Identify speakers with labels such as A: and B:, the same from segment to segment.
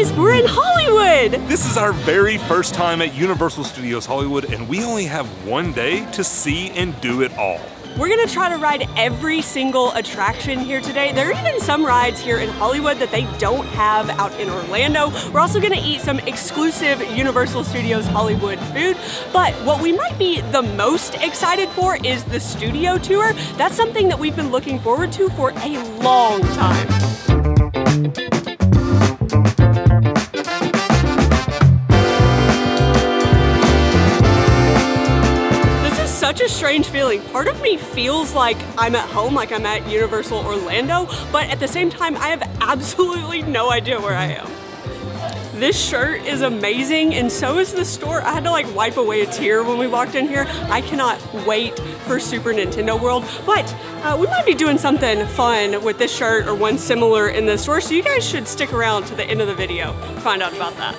A: guys, we're in Hollywood!
B: This is our very first time at Universal Studios Hollywood, and we only have one day to see and do it all.
A: We're gonna try to ride every single attraction here today. There are even some rides here in Hollywood that they don't have out in Orlando. We're also gonna eat some exclusive Universal Studios Hollywood food. But what we might be the most excited for is the studio tour. That's something that we've been looking forward to for a long time. Such a strange feeling. Part of me feels like I'm at home, like I'm at Universal Orlando, but at the same time, I have absolutely no idea where I am. This shirt is amazing, and so is the store. I had to like wipe away a tear when we walked in here. I cannot wait for Super Nintendo World, but we might be doing something fun with this shirt or one similar in the store, so you guys should stick around to the end of the video to find out about that.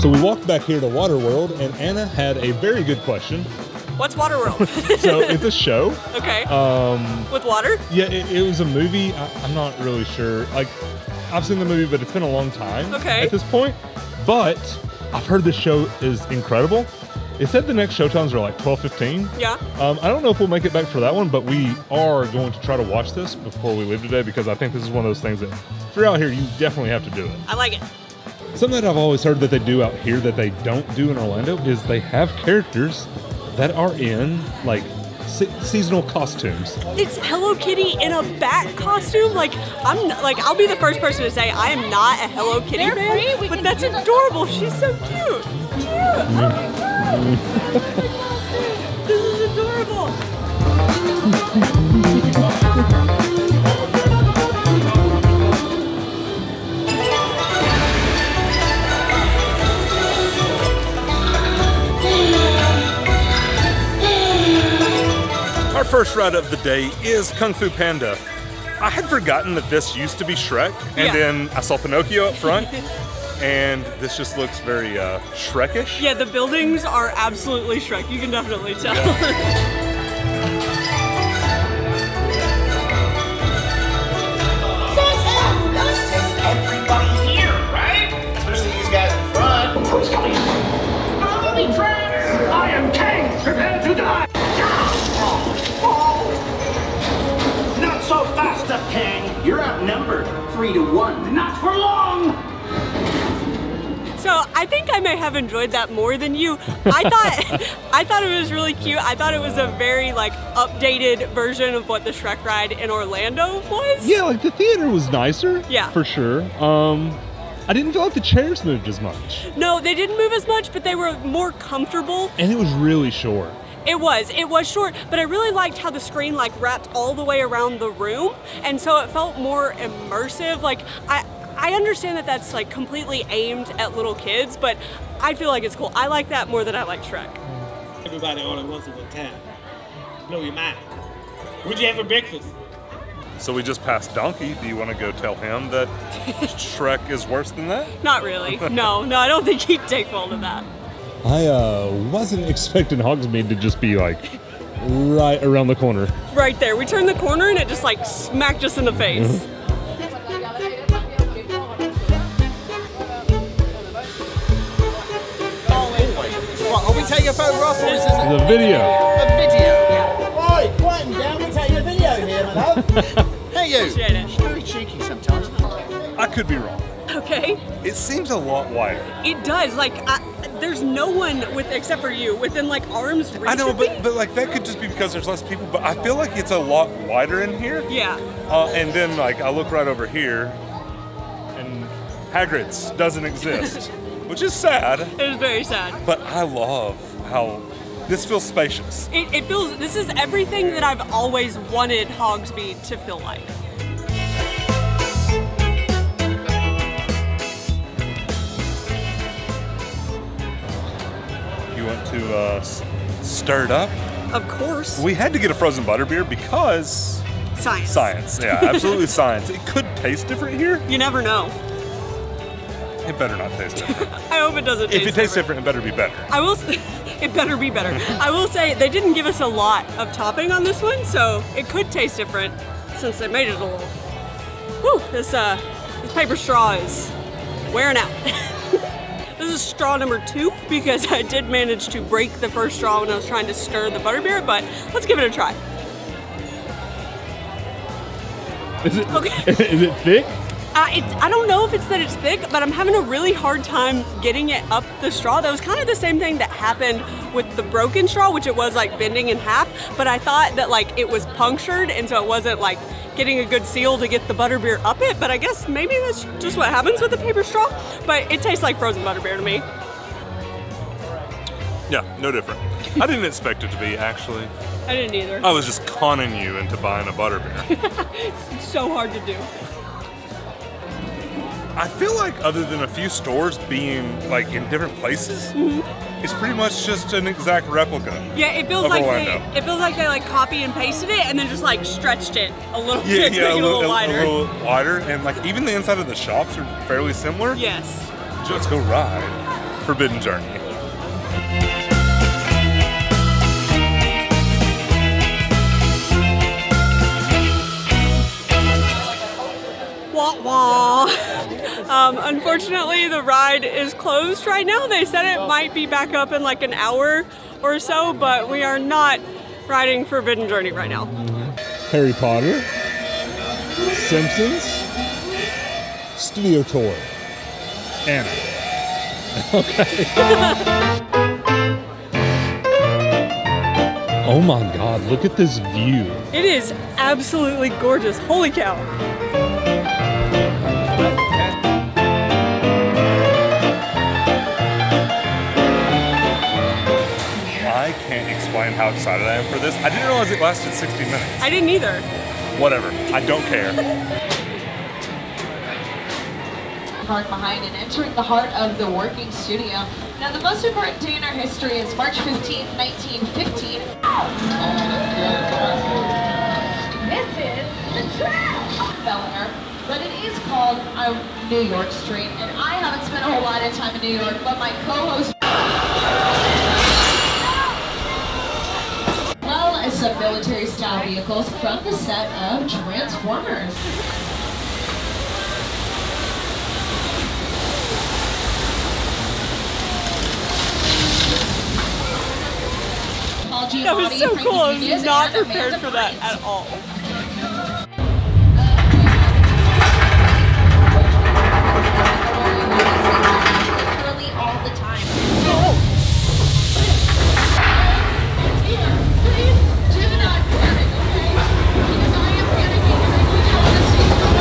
C: So we walked back here to Waterworld, and Anna had a very good question.
A: What's Waterworld?
C: So it's a show.
A: Okay. With water?
C: Yeah, it was a movie. I'm not really sure. Like, I've seen the movie, but it's been a long time at this point. But I've heard this show is incredible. It said the next show times are like 12:15.
A: Yeah.
C: I don't know if we'll make it back for that one, but we are going to try to watch this before we leave today, because I think this is one of those things that if you're out here, you definitely have to do it.
A: I like it.
C: Something that I've always heard that they do out here that they don't do in Orlando is they have characters that are in like seasonal costumes.
A: It's Hello Kitty in a bat costume. Like I'll be the first person to say I am not a Hello Kitty fan, but that's adorable. She's so cute. This is adorable.
B: Our first ride of the day is Kung Fu Panda. I had forgotten that this used to be Shrek, and then I saw Pinocchio up front, and this just looks very Shrekish.
A: Yeah, the buildings are absolutely Shrek. You can definitely tell.
D: Everybody here, right? Especially these guys in front. Who's coming? Follow me, friends! I am king! Prepare to die! Not so fast, king! You're outnumbered 3-1. Not for long!
A: So I think I may have enjoyed that more than you. I thought it was really cute. I thought it was a very like updated version of what the Shrek ride in Orlando was.
C: Yeah, like the theater was nicer.
A: Yeah.
C: For sure. I didn't feel like the chairs moved as much.
A: No, they didn't move as much, but they were more comfortable.
C: And it was really short.
A: It was short, but I really liked how the screen like wrapped all the way around the room, and so it felt more immersive. Like I understand that that's like completely aimed at little kids, but I feel like it's cool. I like that more than I like Shrek.
E: Everybody all at once at a time. Blow your mind. What'd you have for breakfast?
B: So we just passed Donkey. Do you want to go tell him that Shrek is worse than that?
A: Not really. No, I don't think he'd take hold of that.
C: I wasn't expecting Hogsmeade to just be like right around the corner.
A: Right there. We turned the corner and it just like smacked us in the face.
F: What, are we taking a photograph or is this
C: the video?
F: A video? Right, quieten down, we're taking a video here, my love. Hey you.
A: Appreciate it.
F: Very cheeky sometimes.
B: I could be wrong.
A: Okay.
B: It seems a lot wider.
A: It does. Like, there's no one except for you within like arm's reach.
B: I know, but like that could just be because there's less people. But I feel like it's a lot wider in here.
A: Yeah.
B: And then like I look right over here, and Hagrid's doesn't exist, which is sad.
A: It is very sad.
B: But I love how this feels spacious.
A: It feels. This is everything that I've always wanted Hogsmeade to feel like.
B: You want to stir it up?
A: Of course.
B: We had to get a frozen butterbeer because
A: Science.
B: Science, yeah, absolutely science. It could taste different here.
A: You never know.
B: It better not taste different.
A: I hope it doesn't taste
B: If it tastes different, it better be better.
A: I will. It better be better. I will say they didn't give us a lot of topping on this one, so it could taste different since they made it a little. Whew. this paper straw is wearing out. This is straw number 2 because I did manage to break the first straw when I was trying to stir the butterbeer, but let's give it a try.
C: Is it,
A: okay.
C: Is it thick?
A: I don't know if it's that it's thick, but I'm having a really hard time getting it up the straw. That was kind of the same thing that happened with the broken straw, which it was like bending in half, but I thought that like it was punctured and so it wasn't like getting a good seal to get the butterbeer up it, but I guess maybe that's just what happens with the paper straw, but it tastes like frozen butterbeer to me.
B: Yeah, no different. I didn't expect it to be, actually.
A: I didn't either.
B: I was just conning you into buying a butterbeer.
A: It's so hard to do.
B: I feel like other than a few stores being like in different places, it's pretty much just an exact replica.
A: Yeah, it feels like they like copy and pasted it and then just like stretched it a little bit to make it a little wider.
B: A little wider, and like even the inside of the shops are fairly similar.
A: Yes.
B: Let's go ride Forbidden Journey.
A: Wah wah. Unfortunately, the ride is closed right now. They said it might be back up in like an hour or so, but we are not riding Forbidden Journey right now.
C: Harry Potter, Simpsons, Studio Tour, Anna. Okay. Oh my God, look at this view.
A: It is absolutely gorgeous. Holy cow.
B: I can't explain how excited I am for this. I didn't realize it lasted 60 minutes.
A: I didn't either.
B: Whatever, I don't care.
G: Park behind and entering the heart of the working studio. Now the most important day in our history is March 15th, 1915. This is the tram! Bel-Air, but it is called New York Street, and I haven't spent a whole lot of time in New York, but my co-host well as some military-style vehicles from the set of Transformers.
A: That was so cool. I was not prepared for that at all.
G: Literally all the time. Please do not panic, okay? Because I am panicking and I need you all to stay calm.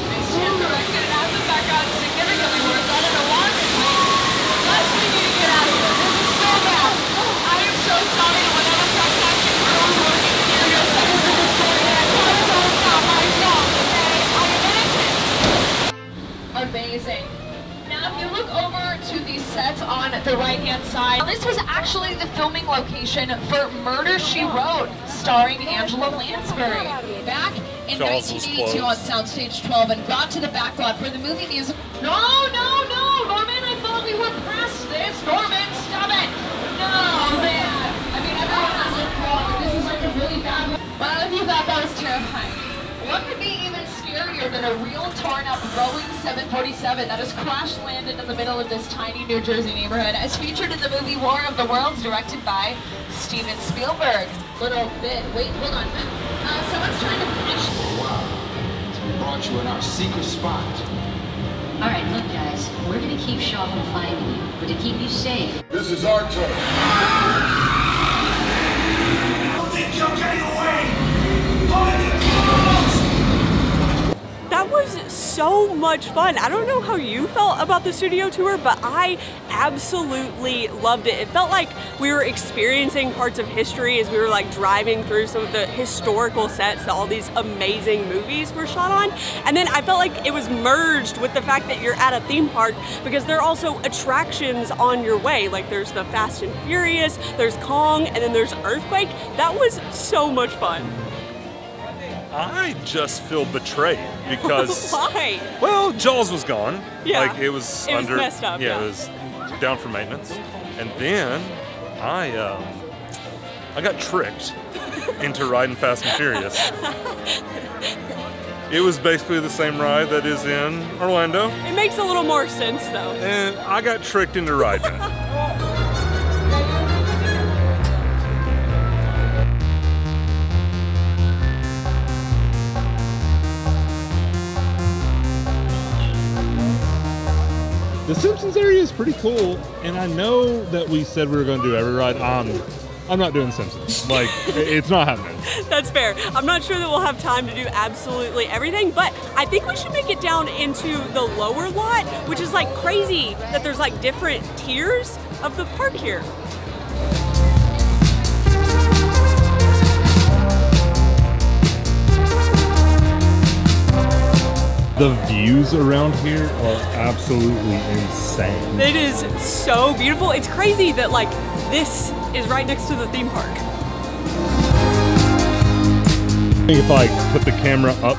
G: I stand corrected and have the background significantly worse. I don't know why. Unless we need to get out of here. This is so bad. I am so sorry to whatever broadcasting crew is working here. Your seconds are destroyed and I promise I will not my fault, okay? I am innocent. Amazing. Now if you look over to the set on the right-hand side, this was actually the filming location for Murder, She Wrote, starring Angela Lansbury. Back in 1982 on Soundstage 12 and brought to the backlot for the movie music. No, Norman, I thought we were past this. Norman, stop it. No, man. I mean, everyone has looked wrong. This is like a really bad one. Well, if you thought that was terrifying, what could be even scarier than a real torn-up Boeing 747 that has crash-landed in the middle of this tiny New Jersey neighborhood, as featured in the movie War of the Worlds, directed by Steven Spielberg. Little bit. Wait, hold on. Someone's trying to finish.
H: We brought you in our secret spot.
I: All right, look, guys. We're gonna keep Shaw from finding you, but to keep you safe.
H: This is our turn.
D: I don't think you're getting away! Find it!
A: That was so much fun. I don't know how you felt about the studio tour, but I absolutely loved it. It felt like we were experiencing parts of history as we were like driving through some of the historical sets that all these amazing movies were shot on. And then I felt like it was merged with the fact that you're at a theme park because there are also attractions on your way. Like there's the Fast and Furious, there's Kong, and then there's Earthquake. That was so much fun.
B: I just feel betrayed because
A: why?
B: Well, Jaws was gone.
A: Yeah,
B: like it was under
A: messed up.
B: Yeah, it was down for maintenance, and then I got tricked into riding Fast and Furious. It was basically the same ride that is in Orlando.
A: It makes a little more sense though.
B: And I got tricked into riding it.
C: The Simpsons area is pretty cool, and I know that we said we were going to do every ride. I'm not doing Simpsons. Like, it's not happening.
A: That's fair. I'm not sure that we'll have time to do absolutely everything, but I think we should make it down into the lower lot, which is like crazy that there's like different tiers of the park here.
C: The views around here are absolutely insane.
A: It is so beautiful. It's crazy that like this is right next to the theme park.
C: I think if I put the camera up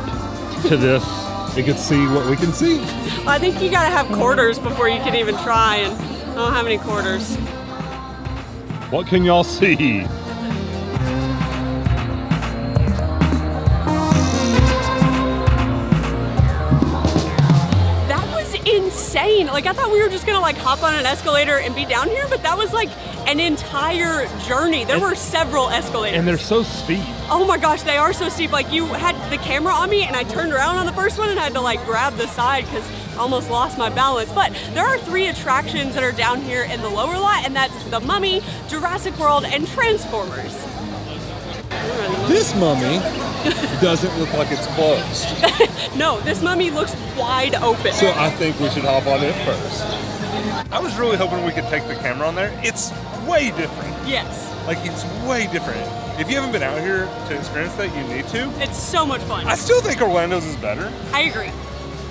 C: to this, it could see what we can see.
A: Well, I think you gotta have quarters before you can even try, and I don't have any quarters.
C: What can y'all see?
A: Insane. Like I thought we were just gonna like hop on an escalator and be down here, but that was like an entire journey. There were several escalators.
C: And they're so steep.
A: Oh my gosh, they are so steep. Like you had the camera on me and I turned around on the first one and had to like grab the side because I almost lost my balance. But there are 3 attractions that are down here in the lower lot, and that's the Mummy, Jurassic World, and Transformers.
C: This Mummy doesn't look like it's closed.
A: No, this Mummy looks wide open.
C: So I think we should hop on it first.
B: I was really hoping we could take the camera on there. It's way different.
A: Yes.
B: Like, it's way different. If you haven't been out here to experience that, you need to.
A: It's so much fun.
B: I still think Orlando's is better.
A: I agree.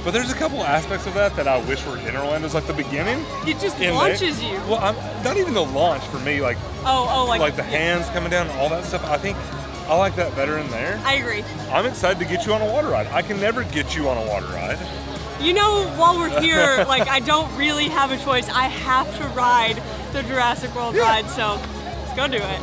B: But there's a couple aspects of that I wish were in Orlando's, like the beginning.
A: It just launches you.
B: Well, not even the launch for me, like like the hands coming down and all that stuff. I think I like that better in there.
A: I agree.
B: I'm excited to get you on a water ride. I can never get you on a water ride.
A: You know, while we're here, like I don't really have a choice. I have to ride the Jurassic World ride, so let's go do it.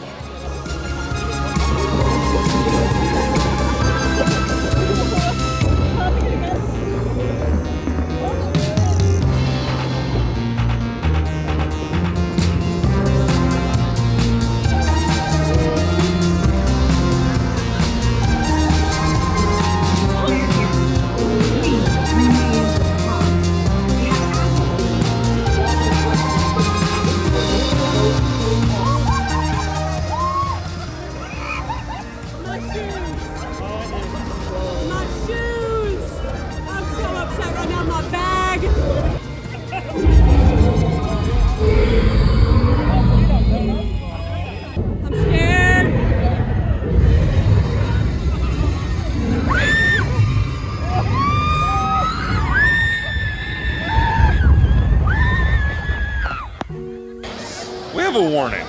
B: A warning.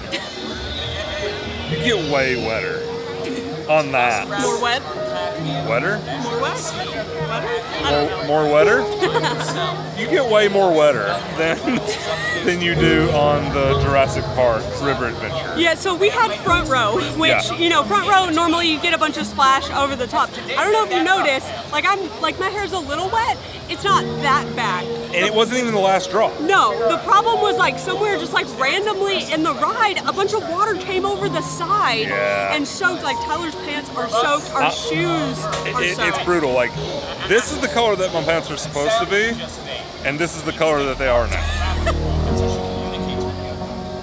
B: You get way wetter on that.
A: More wet?
B: Wetter?
A: More wet? Wetter?
B: More wetter? You get way more wetter than you do on the Jurassic Park River Adventure.
A: Yeah, so we had front row, which, you know, front row, normally you get a bunch of splash over the top. I don't know if you noticed, like my hair's a little wet. It's not that bad.
B: And it wasn't even the last drop.
A: No, the problem was like somewhere just like randomly in the ride, a bunch of water came over the side and soaked. Like Tyler's pants are soaked, our shoes are soaked.
B: It's brutal. Like, this is the color that my pants are supposed to be, and this is the color that they are now.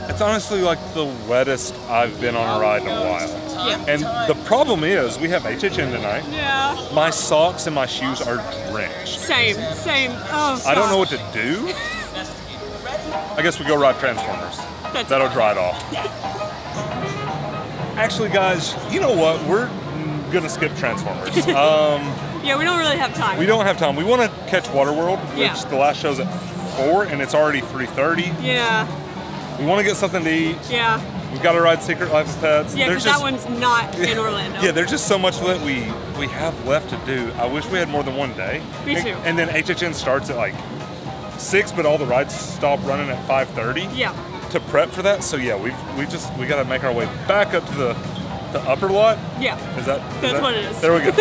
B: It's honestly like the wettest I've been on a ride in a while.
A: Yeah.
B: And the problem is, we have HHN tonight.
A: Yeah.
B: My socks and my shoes are drenched.
A: Same. Oh,
B: I don't know what to do. I guess we go ride Transformers. That'll dry it off. Actually, guys, you know what? We're gonna skip Transformers.
A: Yeah, we don't really have time.
B: We don't have time. We want to catch Waterworld, which the last show's at 4, and it's already 3:30.
A: Yeah.
B: We want to get something to eat.
A: Yeah.
B: We've got to ride Secret Life of Pets.
A: Yeah, because that one's not in Orlando.
B: Yeah, there's just so much that we have left to do. I wish we had more than one day.
A: Me too.
B: And then HHN starts at like 6, but all the rides stop running at 5:30.
A: Yeah.
B: To prep for that, so yeah, we got to make our way back up to the the upper lot?
A: Yeah.
B: That's
A: what it is.
B: There we go.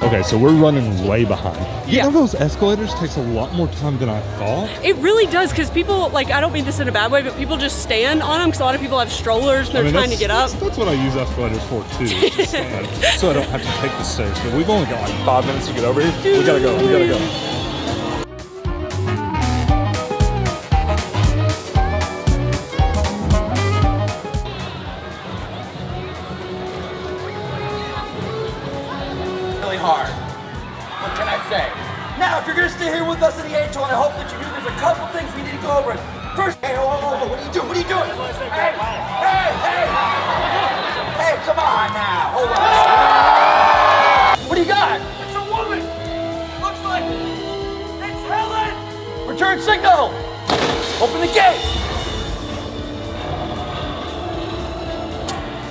C: Okay, so we're running way behind. Getting on those escalators takes a lot more time than I thought.
A: It really does, because people, like, I don't mean this in a bad way, but people just stand on them because a lot of people have strollers and they're trying to get up.
C: That's what I use escalators for too, is to stand, so I don't have to take the stairs. But we've only got like 5 minutes to get over here. We gotta go. We gotta go.
F: Hard. What can I say? Now, if you're gonna stay here with us in the Angel, and I hope that you do, there's a couple things we need to go over. First, hey, what are you doing? What are you doing? Hey, come on now. Hold on. What do you got? It's a woman. Looks like it's Helen. Return signal. Open the gate.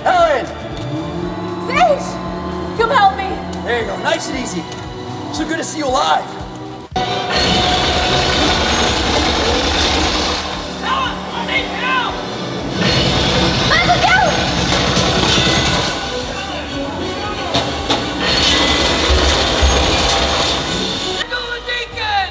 F: Helen.
J: Sage, come help me.
F: There you go, nice and easy. So good to see you alive.
J: Helen, I need help! Michael, go! Michael the Deacon!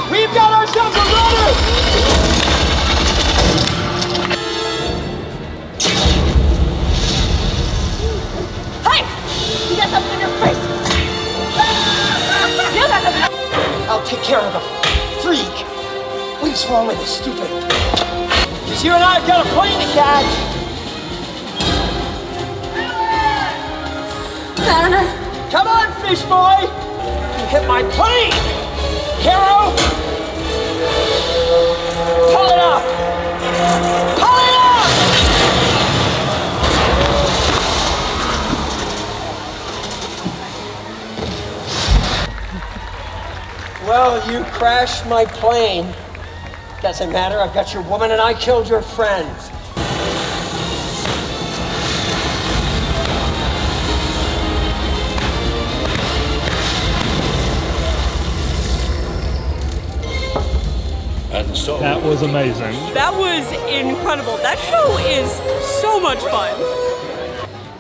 F: We've got ourselves a runner!
J: Hey! You got something in your face! You got something!
F: I'll take care of the freak. What's wrong with this stupid? Because you and I have got a plane to catch.
J: Mariner!
F: Come on, fish boy! You hit my plane! Hero! Pull it up! Pull it up! Well, you crashed my plane. Doesn't matter, I've got your woman and I killed your friends.
C: That was amazing.
A: That was incredible. That show is so much fun.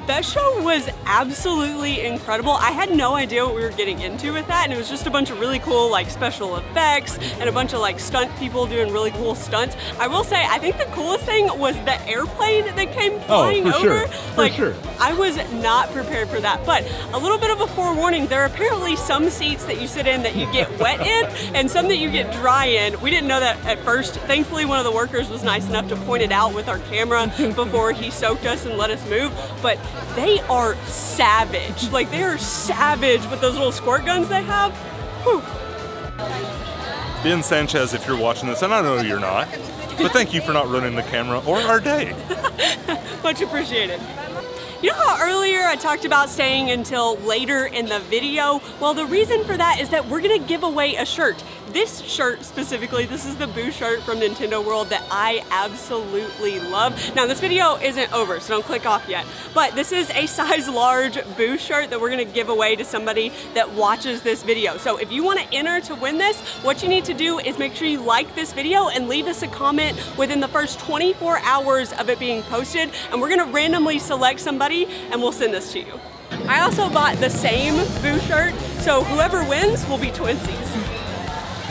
A: That show was absolutely incredible. I had no idea what we were getting into with that, and it was just a bunch of really cool like special effects and a bunch of like stunt people doing really cool stunts. I will say, I think the coolest thing was the airplane that came flying over. Like, I was not prepared for that, but a little bit of a forewarning, there are apparently some seats that you sit in that you get wet in and some that you get dry in. We didn't know that at first. Thankfully, one of the workers was nice enough to point it out with our camera before he soaked us and let us move, but they are savage. Like, they are savage with those little squirt guns they have. Whew.
B: Ben Sanchez, if you're watching this, and I know you're not, but thank you for not ruining the camera or our day.
A: Much appreciated. You know how earlier I talked about staying until later in the video? Well, the reason for that is that we're gonna give away a shirt. This shirt specifically, this is the Boo shirt from Nintendo World that I absolutely love. Now this video isn't over, so don't click off yet, but this is a size large Boo shirt that we're gonna give away to somebody that watches this video. So if you wanna enter to win this, what you need to do is make sure you like this video and leave us a comment within the first 24 hours of it being posted, and we're gonna randomly select somebody and we'll send this to you. I also bought the same Boo shirt, so whoever wins will be twinsies.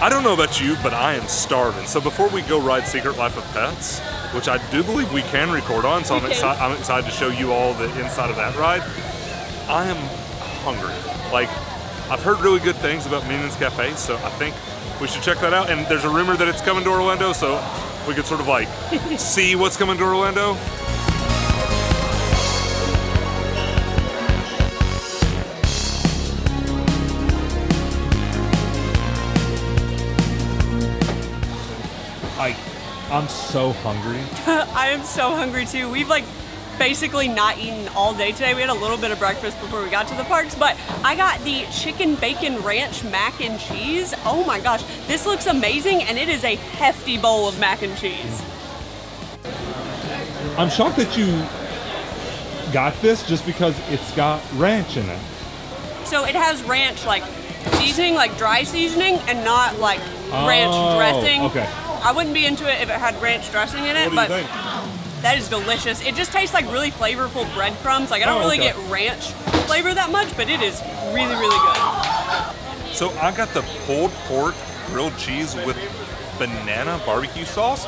B: I don't know about you, but I am starving. So before we go ride Secret Life of Pets, which I do believe we can record on, so I'm excited to show you all the inside of that ride, I am hungry. Like, I've heard really good things about Minions Cafe, so I think we should check that out. And there's a rumor that it's coming to Orlando, so we could sort of like see what's coming to Orlando.
C: I'm so hungry.
A: I am so hungry too. We've like basically not eaten all day today. We had a little bit of breakfast before we got to the parks, but I got the chicken bacon ranch mac and cheese. Oh my gosh, this looks amazing, and it is a hefty bowl of mac and cheese.
C: I'm shocked that you got this just because it's got ranch in it.
A: So it has ranch like seasoning, like dry seasoning, and not like ranch dressing.
C: Okay.
A: I wouldn't be into it if it had ranch dressing in it, but that is delicious. It just tastes like really flavorful breadcrumbs. Like I don't really get ranch flavor that much, but it is really, really good.
B: So I got the pulled pork grilled cheese with banana barbecue sauce.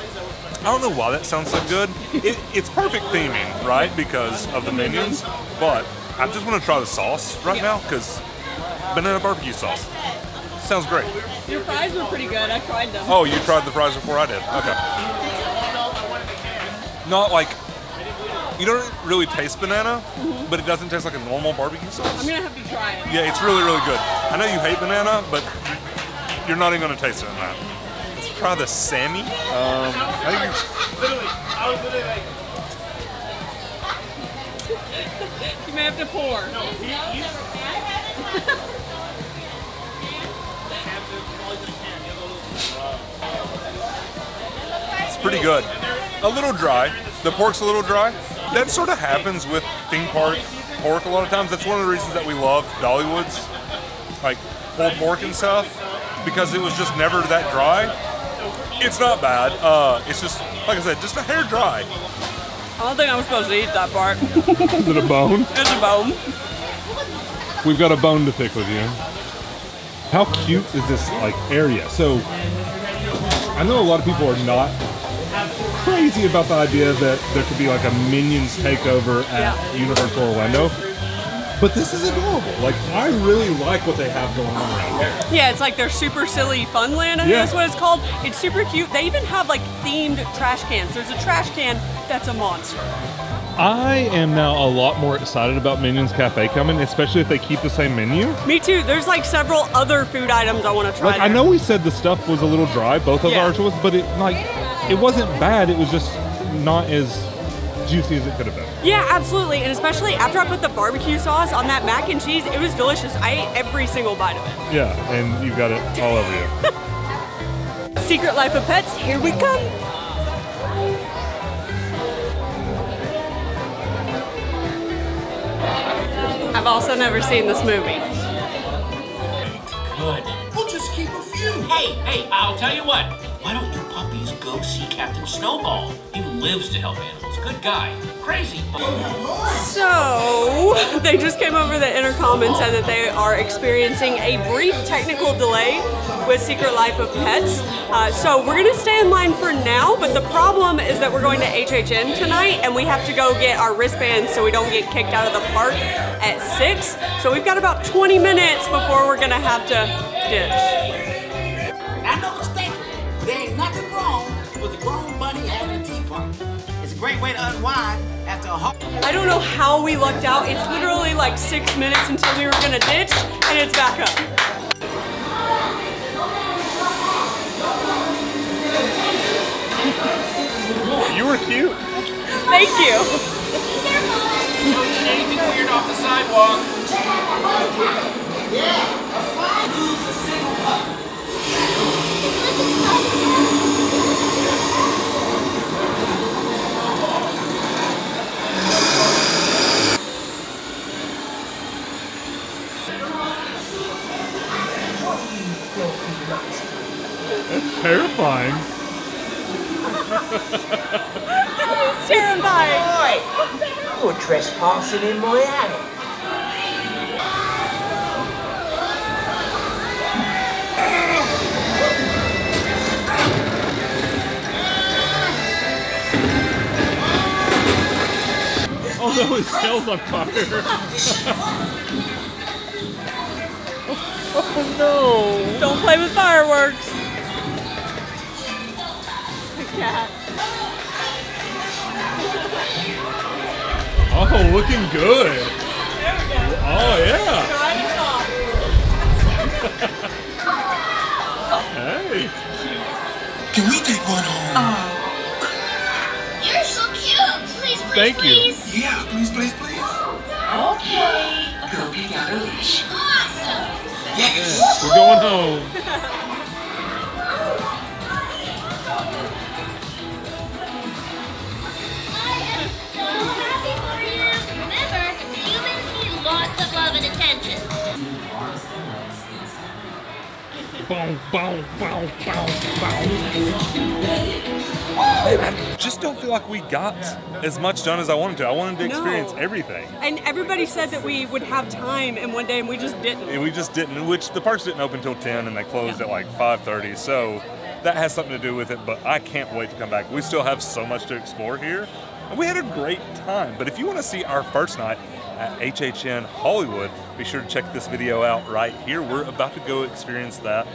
B: I don't know why that sounds so good. It's perfect theming, right? Because of the Minions, but I just want to try the sauce right now because banana barbecue sauce sounds great.
A: Your fries were pretty good. I tried them.
B: Oh, you tried the fries before I did? Okay. Not like, you don't really taste banana, but it doesn't taste like a normal barbecue sauce.
A: I'm gonna have to try it.
B: Yeah, it's really, really good. I know you hate banana, but you're not even gonna taste it in that. Let's try the Sammy. I think
E: I was literally like,
A: you may have to pour.
B: it's pretty good. A little dry. The pork's a little dry. That sort of happens with theme park pork a lot of times. That's one of the reasons that we love Dollywood's, like pulled pork and stuff, because it was just never that dry. It's not bad. It's just, like I said, just a hair dry.
A: I don't think I'm supposed to eat that part.
C: Is it a bone?
A: It's a bone.
C: We've got a bone to pick with you. How cute is this like area? So I know a lot of people are not crazy about the idea that there could be like a Minions takeover at Universal Orlando. But this is adorable. Like, I really like what they have going on around here.
A: Yeah, it's like their super silly Funland, I think that's what it's called. It's super cute. They even have like themed trash cans. There's a trash can that's a monster.
C: I am now a lot more excited about Minions Cafe coming, especially if they keep the same menu.
A: Me too. There's like several other food items I want to try.
C: Like, I know we said the stuff was a little dry, both of ours was, but it wasn't bad. It was just not as juicy as it could have been.
A: Yeah, absolutely. And especially after I put the barbecue sauce on that mac and cheese, it was delicious. I ate every single bite of it.
C: Yeah, and you've got it all over you.
A: Secret Life of Pets, here we come. I've also never seen this movie.
D: Good. We'll just keep a few. Hey, I'll tell you what. Why don't you puppies go see Captain Snowball? He lives to help animals. Good guy. Crazy.
A: So, they just came over the intercom and said that they are experiencing a brief technical delay with Secret Life of Pets. So we're gonna stay in line for now, but the problem is that we're going to HHN tonight and we have to go get our wristbands so we don't get kicked out of the park at 6. So we've got about 20 minutes before we're gonna have to ditch.
K: I know it's thinking, but there ain't nothing wrong with a grown bunny having a tea party. It's a great way to unwind after a hard...
A: I don't know how we lucked out. It's literally like 6 minutes until we were gonna ditch, and it's back up.
B: You were cute.
A: Thank you.
D: Don't need anything weird off the sidewalk.
C: That's terrifying.
A: It's terrifying.
K: Boy, you're trespassing in my alley.
C: Oh no, his tail's on fire. Oh no.
A: Don't play with fireworks. Cat.
C: Oh, looking good.
A: There we go.
C: Oh yeah. Hey.
J: Can we take one home? Oh. You're so cute. Please, please,
C: Thank you.
J: please.
H: Yeah, please, please, please.
I: Okay. Go pick out a leash.
J: Awesome.
H: Yes.
C: We're going home.
J: I am so happy for you. Remember, humans need lots of love and attention.
C: Boom, boom, boom, boom, boom.
B: Man, I just don't feel like we got as much done as I wanted to. I wanted to experience everything.
A: And everybody said that we would have time in one day, and we just didn't.
B: And we just didn't, which the parks didn't open until 10, and they closed at like 5:30. So that has something to do with it, but I can't wait to come back. We still have so much to explore here, and we had a great time. But if you want to see our first night at HHN Hollywood, be sure to check this video out right here. We're about to go experience that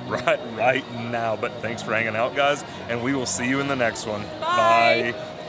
B: right now. But thanks for hanging out, guys, and we will see you in the next one.
A: Bye.
B: Bye.